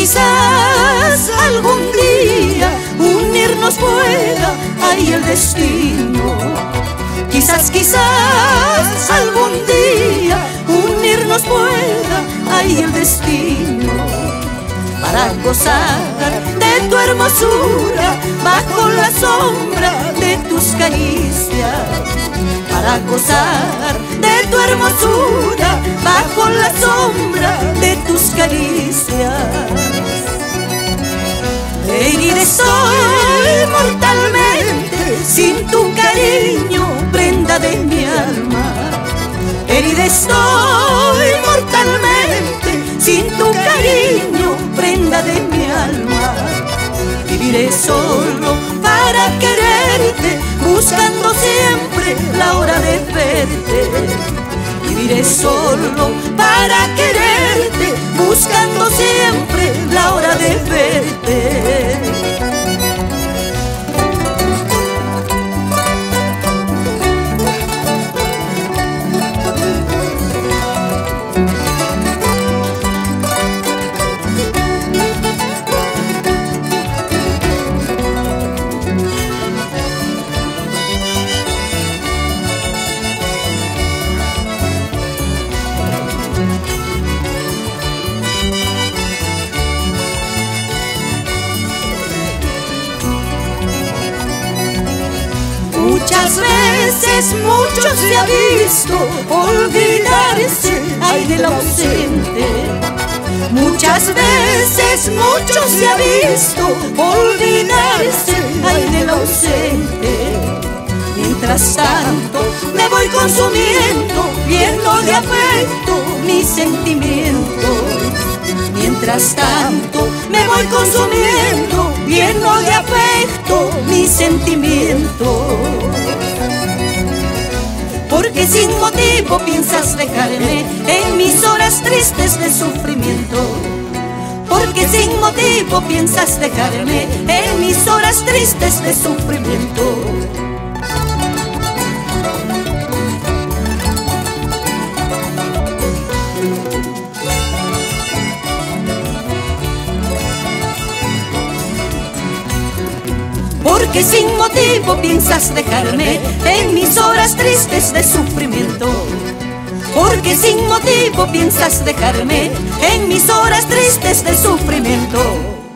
quizás algún día unirnos pueda ahí el destino. Quizás algún día unirnos pueda ahí el destino, para gozar de tu hermosura bajo la sombra de tus caricias, para gozar de tu hermosura bajo la sombra de tus caricias. Herida estoy mortalmente sin tu cariño, prenda de mi alma. Herida estoy mortalmente sin tu cariño, prenda de mi alma. Viviré solo para quererte, buscando siempre la hora de verte. Viviré solo para quererte, buscando siempre la hora de verte. Muchas veces mucho se ha visto olvidarse ay del ausente. Muchas veces mucho se ha visto olvidarse ay del ausente. Mientras tanto me voy consumiendo, lleno de afecto mis sentimientos. Mientras tanto me voy consumiendo, lleno de afecto mis sentimientos. Porque sin motivo piensas dejarme en mis horas tristes de sufrimiento. Porque sin motivo piensas dejarme en mis horas tristes de sufrimiento. Porque sin motivo piensas dejarme en mis horas tristes de sufrimiento. Porque sin motivo piensas dejarme en mis horas tristes de sufrimiento.